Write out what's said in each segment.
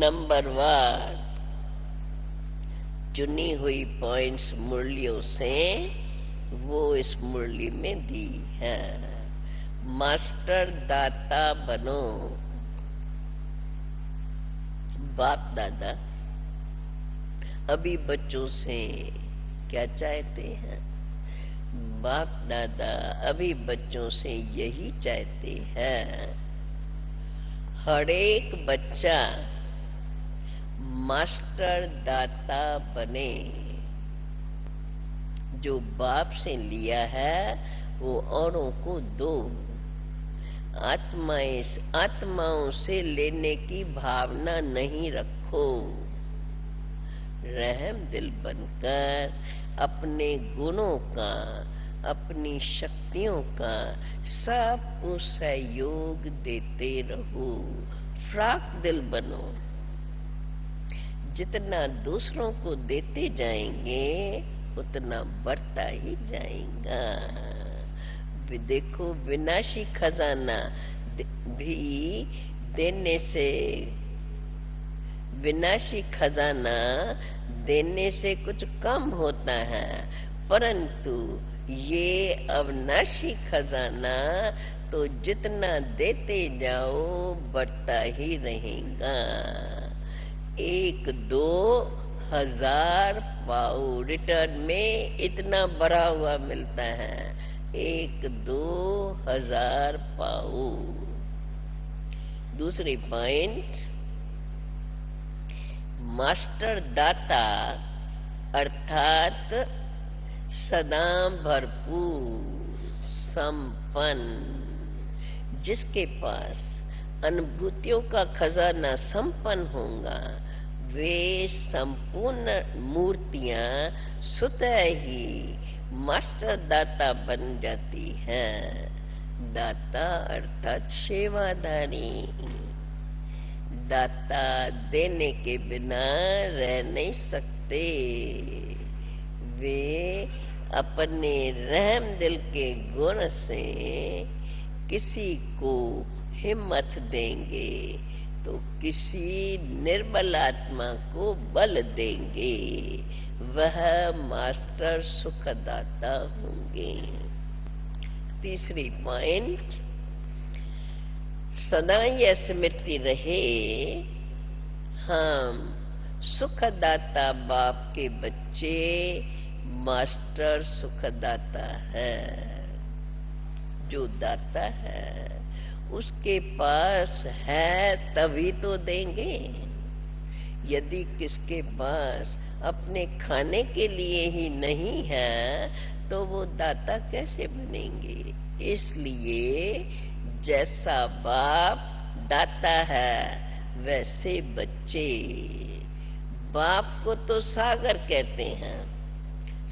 Number 1, चुनी हुई points मुरलियों से वो इस मुरली में दी है। मास्टर दाता बनो। बाप दादा अभी बच्चों से क्या चाहते हैं? बाप दादा अभी बच्चों से यही चाहते हैं, हर एक बच्चा मास्टर दाता बने। जो बाप से लिया है वो औरों को दो। आत्माओं से लेने की भावना नहीं रखो। रहम दिल बनकर अपने गुणों का, अपनी शक्तियों का सबको सहयोग देते रहो। फ्राक दिल बनो। जितना दूसरों को देते जाएंगे उतना बढ़ता ही जाएगा। देखो, विनाशी खजाना भी देने से, विनाशी खजाना देने से कुछ कम होता है, परंतु ये अविनाशी खजाना तो जितना देते जाओ बढ़ता ही रहेगा। 1-2 हज़ार पाओ रिटर्न में इतना बढ़ा हुआ मिलता है। 1-2 हज़ार पाओ। दूसरी पॉइंट, मास्टर दाता अर्थात सदा भरपूर संपन्न, जिसके पास अनुभूतियों का खजाना संपन्न होगा, वे संपूर्ण मूर्तियां स्वतः ही मास्टर दाता बन जाती हैं। दाता अर्थात सेवादारी। दाता देने के बिना रह नहीं सकते। वे अपने रहम दिल के गुण से किसी को हिम्मत देंगे तो किसी निर्बल आत्मा को बल देंगे। वह मास्टर सुखदाता होंगे। तीसरी पॉइंट, सदा यह स्मृति रहे, हम सुखदाता बाप के बच्चे मास्टर सुखदाता है। जो दाता है उसके पास है तभी तो देंगे। यदि किसके पास अपने खाने के लिए ही नहीं है तो वो दाता कैसे बनेंगे? इसलिए जैसा बाप दाता है वैसे बच्चे। बाप को तो सागर कहते हैं।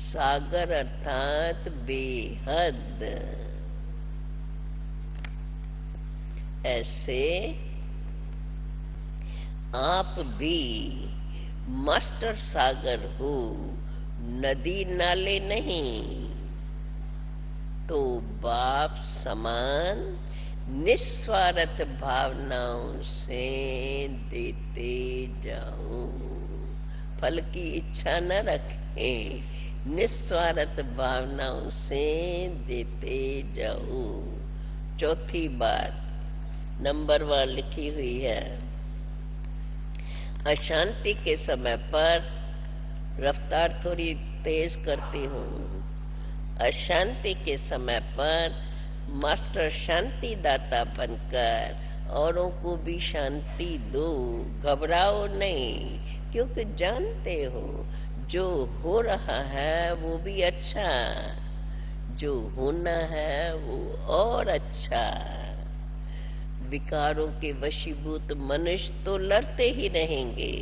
सागर अर्थात बेहद। ऐसे आप भी मास्टर सागर हो, नदी नाले नहीं। तो बाप समान निस्वार्थ भावनाओं से देते जाओ। फल की इच्छा न रखें, निस्वार्थ भावनाओं से देते जाओ। चौथी बात नंबर 1 लिखी हुई है, अशांति के समय पर, रफ्तार थोड़ी तेज करती हूँ। अशांति के समय पर मास्टर शांति दाता बनकर औरों को भी शांति दो। घबराओ नहीं, क्योंकि जानते हो जो हो रहा है वो भी अच्छा, जो होना है वो और अच्छा। विकारों के वशीभूत मनुष्य तो लड़ते ही रहेंगे,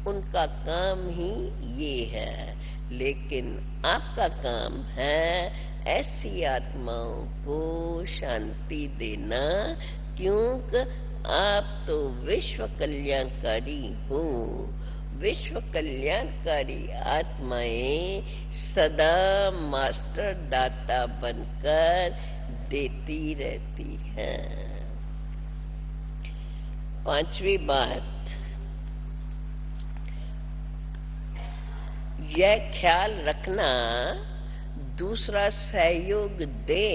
उनका काम ही ये है। लेकिन आपका काम है ऐसी आत्माओं को शांति देना, क्योंकि आप तो विश्व कल्याणकारी हो। विश्व कल्याणकारी आत्माएं सदा मास्टर दाता बनकर देती रहती हैं। 5वीं बात, यह ख्याल रखना दूसरा सहयोग दे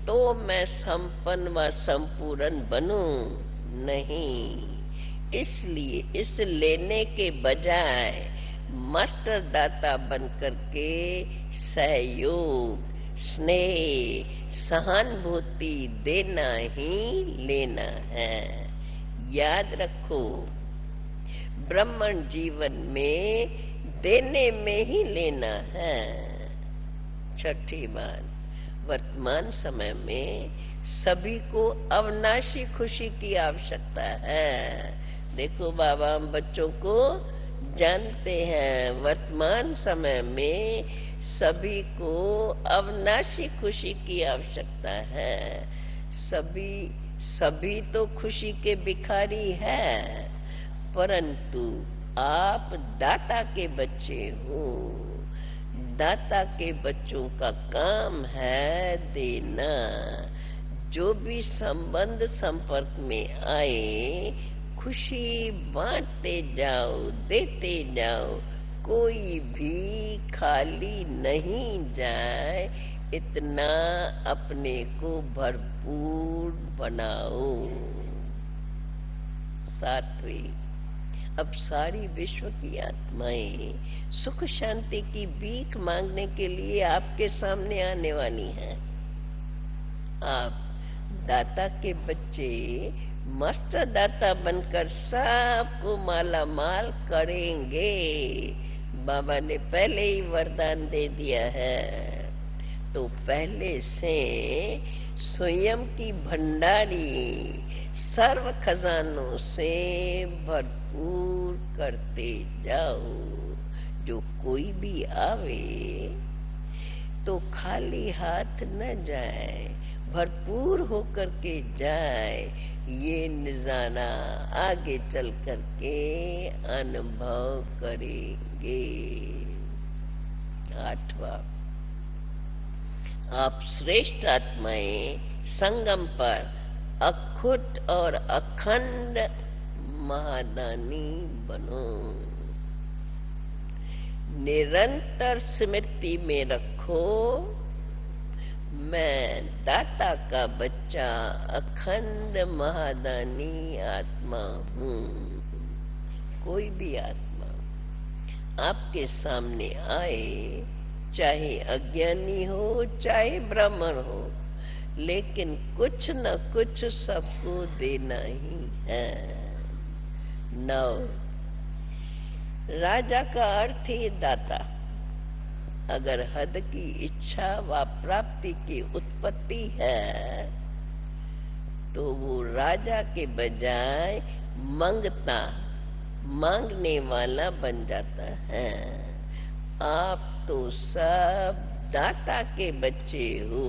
तो मैं संपन्न व संपूर्ण बनूं, नहीं। इसलिए इस लेने के बजाय मास्टर दाता बनकर के सहयोग, स्नेह, सहानुभूति देना ही लेना है। याद रखो, ब्राह्मण जीवन में देने में ही लेना है। छठी बात, वर्तमान समय में सभी को अविनाशी खुशी की आवश्यकता है। देखो बाबा, हम बच्चों को जानते हैं, वर्तमान समय में सभी को अविनाशी खुशी की आवश्यकता है। सभी तो खुशी के भिखारी हैं, परंतु आप दाता के बच्चे हो। दाता के बच्चों का काम है देना। जो भी संबंध संपर्क में आए, खुशी बांटते जाओ, देते जाओ, कोई भी खाली नहीं जाए, इतना अपने को भरपूर बनाओ। सातवीं, अब सारी विश्व की आत्माएं सुख शांति की भीख मांगने के लिए आपके सामने आने वाली हैं। आप दाता के बच्चे मास्टर दाता बनकर सबको माला माल करेंगे। बाबा ने पहले ही वरदान दे दिया है, तो पहले से स्वयं की भंडारी सर्व खजानों से भरपूर करते जाओ। जो कोई भी आवे तो खाली हाथ न जाए, भरपूर होकर के जाए। ये नजारा आगे चल करके अनुभव करेंगे। आठवां, आप श्रेष्ठ आत्माएं संगम पर अखुट और अखंड महादानी बनो। निरंतर स्मृति में रखो, मैं दाता का बच्चा अखंड महादानी आत्मा हूँ। कोई भी आत्मा आपके सामने आए, चाहे अज्ञानी हो चाहे ब्राह्मण हो, लेकिन कुछ न कुछ सबको देना ही है। 9, राजा का अर्थ ही दाता। अगर हद की इच्छा व प्राप्ति की उत्पत्ति है, तो वो राजा के बजाय मांगने वाला बन जाता है। आप तो सब दाता के बच्चे हो,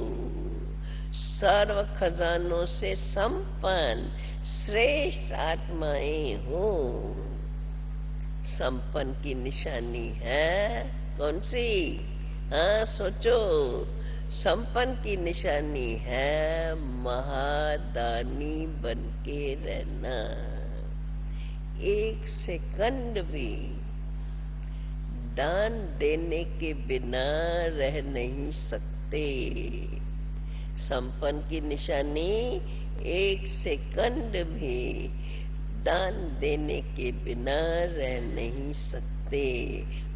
सर्व खजानों से संपन्न श्रेष्ठ आत्माएं हो। संपन्न की निशानी है कौन सी? हाँ, सोचो। संपन्न की निशानी है महादानी बनके रहना। एक सेकंड भी दान देने के बिना रह नहीं सकते। संपन्न की निशानी एक सेकंड भी दान देने के बिना रह नहीं सकते।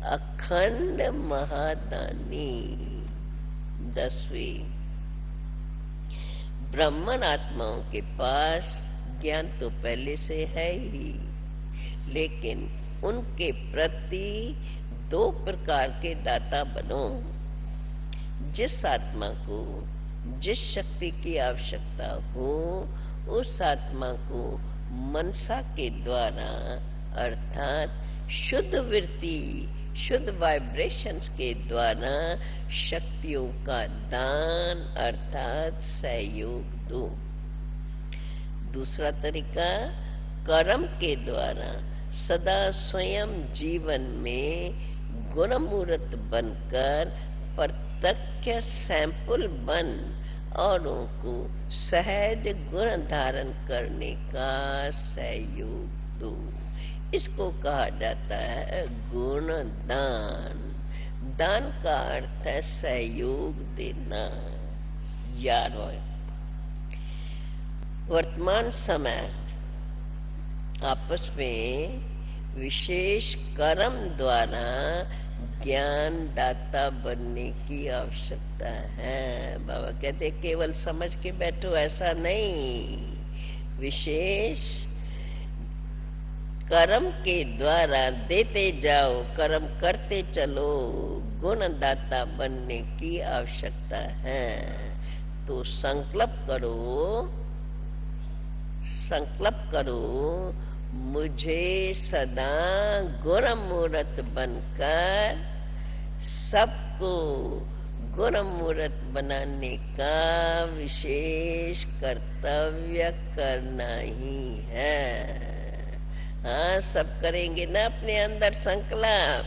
अखंड महादानी। 10वीं, ब्राह्मण आत्माओं के पास ज्ञान तो पहले से है ही, लेकिन उनके प्रति 2 प्रकार के दाता बनो। जिस आत्मा को जिस शक्ति की आवश्यकता हो, उस आत्मा को मनसा के द्वारा अर्थात शुद्ध वृत्ति, शुद्ध वाइब्रेशंस के द्वारा शक्तियों का दान अर्थात सहयोग दो। दूसरा तरीका, कर्म के द्वारा सदा स्वयं जीवन में गुणमूर्त बनकर प्रत्यक्ष सैंपल बन औरों को सहज गुण धारण करने का सहयोग दो। इसको कहा जाता है गुण दान। दान का अर्थ है सहयोग देना। 11वां, वर्तमान समय आपस में विशेष कर्म द्वारा ज्ञान दाता बनने की आवश्यकता है। बाबा कहते केवल समझ के बैठो, ऐसा नहीं, विशेष कर्म के द्वारा देते जाओ, कर्म करते चलो, गुणदाता बनने की आवश्यकता है। तो संकल्प करो मुझे सदा गुणमूर्त बनकर सबको गुणमूर्त बनाने का विशेष कर्तव्य करना ही है। हाँ, सब करेंगे ना अपने अंदर संकल्प,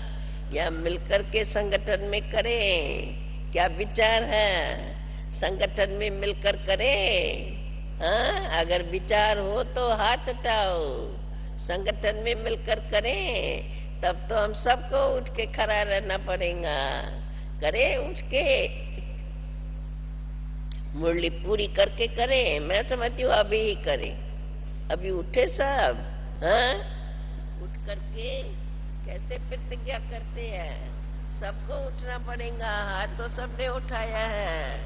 या मिलकर के संगठन में करें? क्या विचार है? संगठन में मिलकर करें? हाँ, अगर विचार हो तो हाथ उठाओ। संगठन में मिलकर करें तब तो हम सबको उठ के खड़ा रहना पड़ेगा। करें उठ के, मुरली पूरी करके करें। मैं समझती हूँ अभी ही करें, अभी उठे सब। हाँ, उठ करके कैसे प्रतिज्ञा करते हैं? सबको उठना पड़ेगा। हाथ तो सबने उठाया है,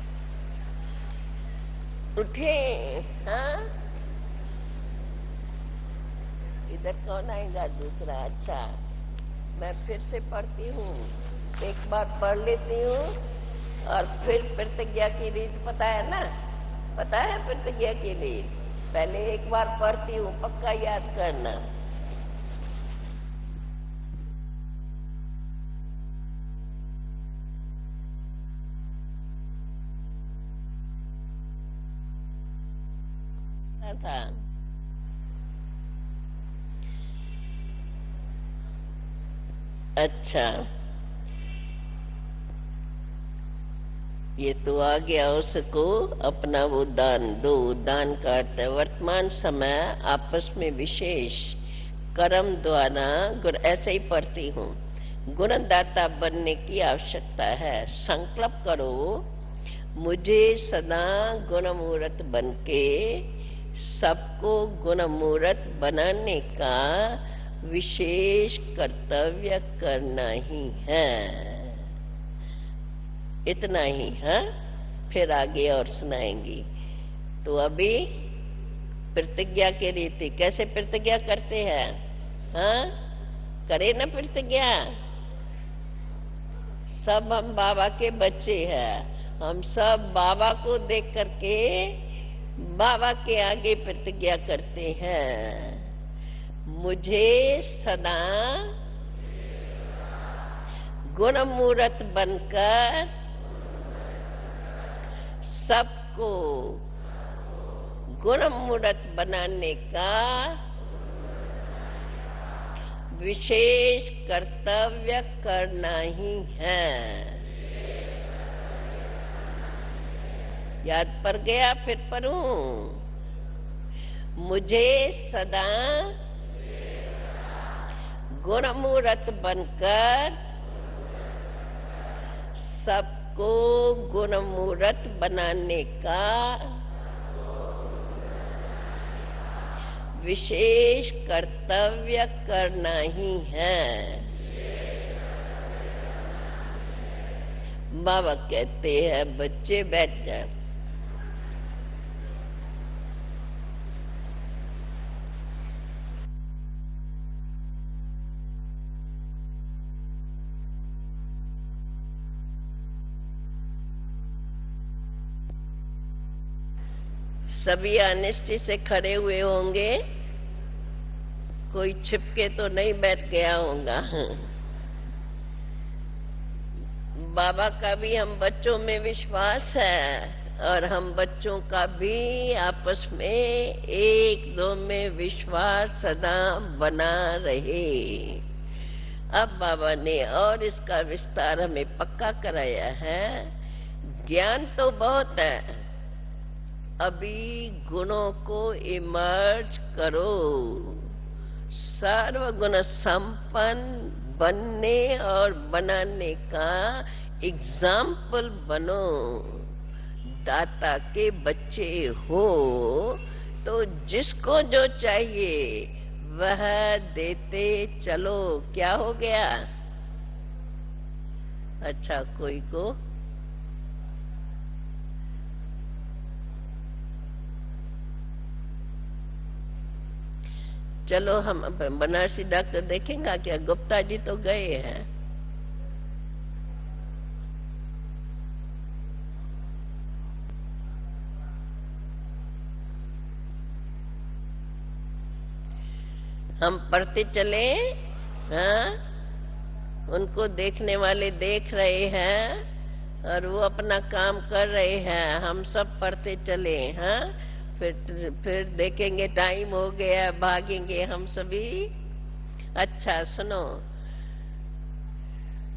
उठे। हाँ, इधर कौन आएगा दूसरा? अच्छा, मैं फिर से पढ़ती हूँ, एक बार पढ़ लेती हूँ और फिर प्रतिज्ञा की रीत पता है ना? पता है प्रतिज्ञा की रीत? पहले एक बार पढ़ती हूँ, पक्का याद करना। था अच्छा, ये तो आ गया। उसको अपना वो दान दो। दान का अर्थ है वर्तमान समय आपस में विशेष कर्म द्वारा ऐसे ही पढ़ती हूँ, गुणदाता बनने की आवश्यकता है। संकल्प करो मुझे सदा गुणमूर्त बनके सबको गुणमूर्त बनाने का विशेष कर्तव्य करना ही है। इतना ही। हाँ, फिर आगे और सुनाएंगी। तो अभी प्रतिज्ञा की रीति, कैसे प्रतिज्ञा करते हैं? हाँ, करे ना प्रतिज्ञा। सब हम बाबा के बच्चे हैं, हम सब बाबा को देख करके बाबा के आगे प्रतिज्ञा करते हैं। मुझे सदा गुणमूर्त बनकर सबको गुणमूर्त बनाने का विशेष कर्तव्य करना ही है। याद पड़ गया? फिर पढ़ूं। मुझे सदा गुणमूर्त बनकर सबको गुणमूर्त बनाने का विशेष कर्तव्य करना ही है। बाबा कहते हैं बच्चे बैठ जाए। सभी अनिष्टि से खड़े हुए होंगे, कोई छिपके तो नहीं बैठ गया होगा। बाबा का भी हम बच्चों में विश्वास है और हम बच्चों का भी आपस में एक दो में विश्वास सदा बना रहे। अब बाबा ने और इसका विस्तार हमें पक्का कराया है। ज्ञान तो बहुत है, अभी गुणों को इमर्ज करो। सर्वगुण संपन्न बनने और बनाने का एग्जाम्पल बनो। दाता के बच्चे हो तो जिसको जो चाहिए वह देते चलो। क्या हो गया? अच्छा, कोई को चलो हम बनारसी डॉक्टर देखेंगे क्या? गुप्ता जी तो गए हैं। हम पढ़ते चले, हाँ, उनको देखने वाले देख रहे हैं और वो अपना काम कर रहे हैं। हम सब पढ़ते चले, हाँ। फिर देखेंगे टाइम हो गया, भागेंगे हम सभी। अच्छा सुनो,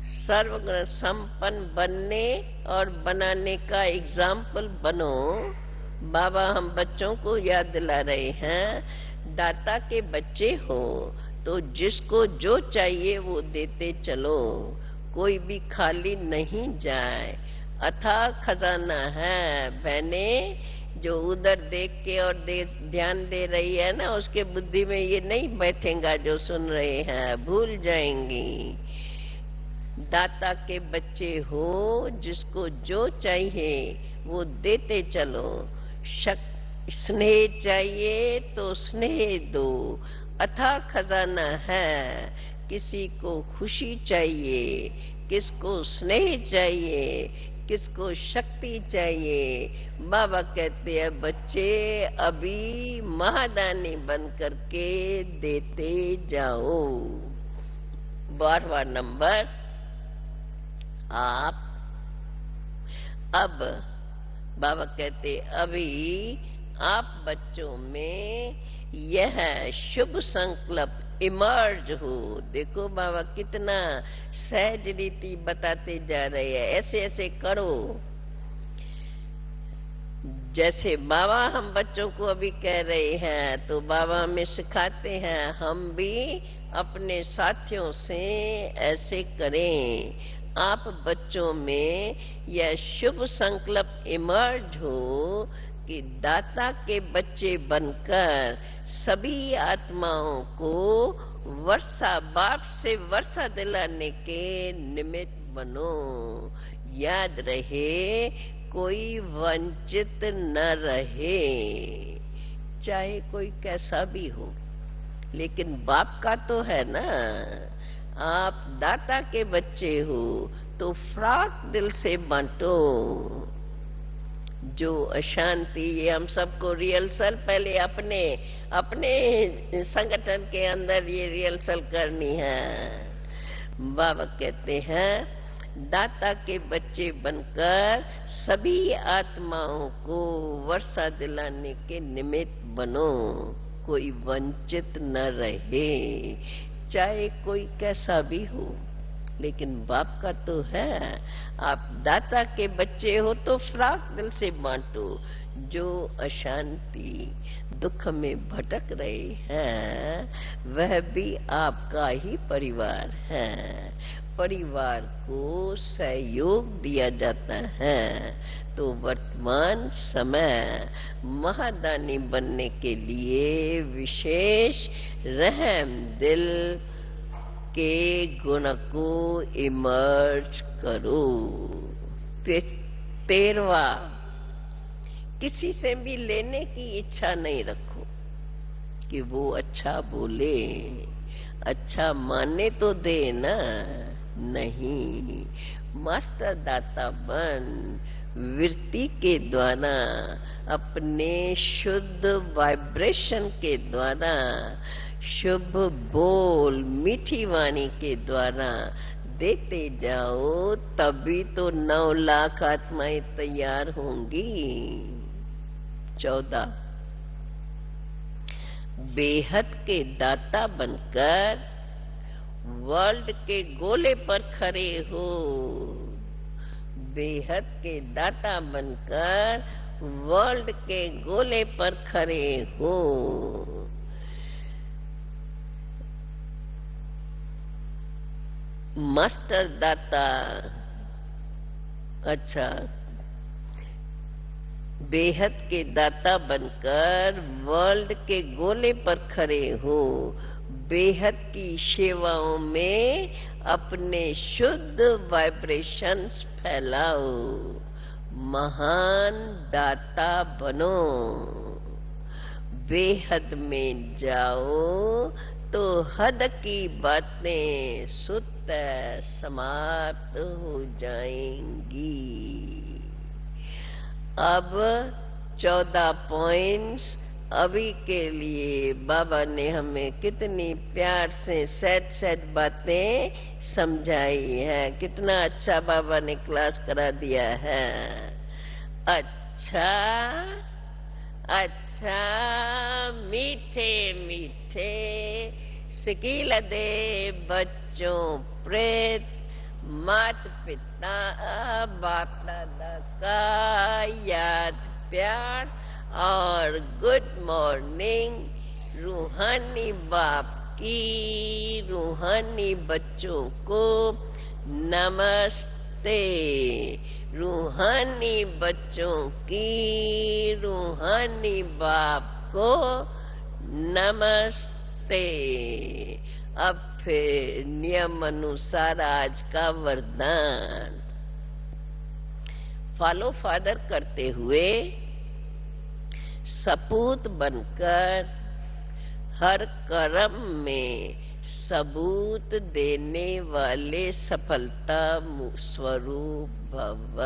सर्वगुण संपन्न बनने और बनाने का एग्जाम्पल बनो। बाबा हम बच्चों को याद दिला रहे हैं, दाता के बच्चे हो तो जिसको जो चाहिए वो देते चलो, कोई भी खाली नहीं जाए। अथाह खजाना है बहने, जो उधर देख के और ध्यान दे रही है ना, उसके बुद्धि में ये नहीं बैठेगा जो सुन रहे हैं, भूल जाएंगी। दाता के बच्चे हो, जिसको जो चाहिए वो देते चलो। स्नेह चाहिए तो स्नेह दो, अथाह खजाना है। किसी को खुशी चाहिए, किसको स्नेह चाहिए, किसको शक्ति चाहिए। बाबा कहते हैं बच्चे अभी महादानी बन करके देते जाओ। 12वां नंबर, आप अब बाबा कहते अभी आप बच्चों में यह शुभ संकल्प इमर्ज हो। देखो बाबा कितना सहज रीति बताते जा रहे हैं, ऐसे ऐसे करो। जैसे बाबा हम बच्चों को अभी कह रहे हैं तो बाबा हमें सिखाते हैं, हम भी अपने साथियों से ऐसे करें। आप बच्चों में यह शुभ संकल्प इमर्ज हो कि दाता के बच्चे बनकर सभी आत्माओं को वर्षा, बाप से वर्षा दिलाने के निमित्त बनो। याद रहे कोई वंचित न रहे, चाहे कोई कैसा भी हो, लेकिन बाप का तो है ना। आप दाता के बच्चे हो तो फ्राक दिल से बांटो। जो अशांति, ये हम सबको रिहर्सल पहले अपने अपने संगठन के अंदर ये रिहर्सल करनी है। बाबा कहते हैं दाता के बच्चे बनकर सभी आत्माओं को वर्षा दिलाने के निमित्त बनो। कोई वंचित न रहे, चाहे कोई कैसा भी हो, लेकिन बाप का तो है। आप दाता के बच्चे हो तो फ्राक दिल से बांटो। जो अशांति दुख में भटक रहे हैं वह भी आपका ही परिवार है। परिवार को सहयोग दिया जाता है तो वर्तमान समय महादानी बनने के लिए विशेष रहम दिल के गुण को इमर्ज करो। 13वां, किसी से भी लेने की इच्छा नहीं रखो कि वो अच्छा बोले, अच्छा माने तो दे ना। नहीं, मास्टर दाता बन, वृत्ति के द्वारा, अपने शुद्ध वाइब्रेशन के द्वारा, शुभ बोल, मीठी वाणी के द्वारा देते जाओ, तभी तो 9 लाख आत्माएं तैयार होंगी। 14, बेहद के दाता बनकर वर्ल्ड के गोले पर खड़े हो। बेहद के दाता बनकर वर्ल्ड के गोले पर खड़े हो। मास्टर दाता, अच्छा, बेहद के दाता बनकर वर्ल्ड के गोले पर खड़े हो, बेहद की सेवाओं में अपने शुद्ध वाइब्रेशंस फैलाओ, महान दाता बनो। बेहद में जाओ तो हद की बातें सुत समाप्त हो जाएंगी। अब 14 पॉइंट्स अभी के लिए बाबा ने हमें कितनी प्यार से सेट बातें समझाई है। कितना अच्छा बाबा ने क्लास करा दिया है। अच्छा अच्छा, मीठे मीठे सिकील दे बच्चों प्रेत, मात पिता बाप दादा का याद प्यार और गुड मॉर्निंग रूहानी बाप की रूहानी बच्चों को नमस्ते। रूहानी बच्चों की रूहानी बाप को नमस्ते। अब फिर नियम अनुसार आज का वरदान फॉलो फादर करते हुए सपूत बनकर हर कर्म में सबूत देने वाले सफलता स्वरूप भव।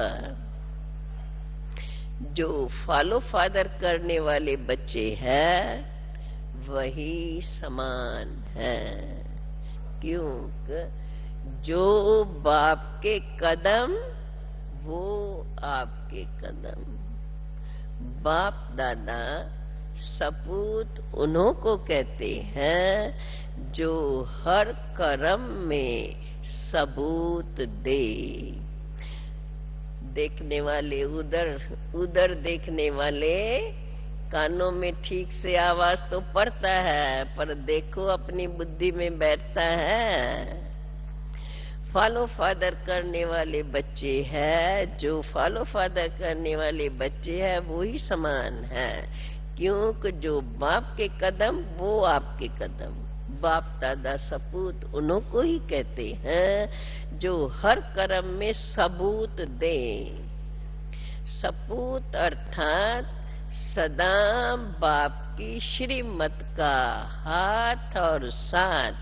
जो फॉलो फादर करने वाले बच्चे हैं वही समान है, क्योंकि जो बाप के कदम वो आपके कदम। बाप दादा सपूत उन्हों को कहते हैं जो हर कर्म में सबूत दे। देखने वाले उधर देखने वाले कानों में ठीक से आवाज तो पड़ता है, पर देखो अपनी बुद्धि में बैठता है। फॉलो फादर करने वाले बच्चे हैं, जो फॉलो फादर करने वाले बच्चे हैं वो ही समान है, क्योंकि जो बाप के कदम वो आपके कदम। बाप दादा सपूत उन्हों को ही कहते हैं जो हर कर्म में सबूत दे। सपूत अर्थात सदा बाप की श्रीमत का हाथ और साथ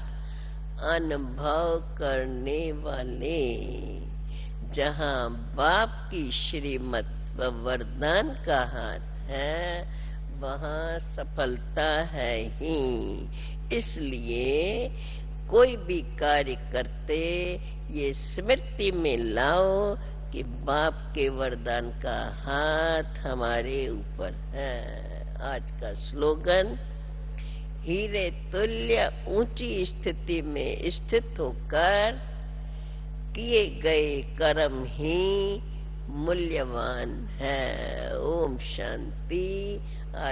अनुभव करने वाले। जहां बाप की श्रीमत व वरदान का हाथ है वहां सफलता है ही। इसलिए कोई भी कार्य करते ये स्मृति में लाओ कि बाप के वरदान का हाथ हमारे ऊपर है। आज का स्लोगन, हीरे तुल्य ऊंची स्थिति में स्थित होकर किए गए कर्म ही मूल्यवान है। ओम शांति। आज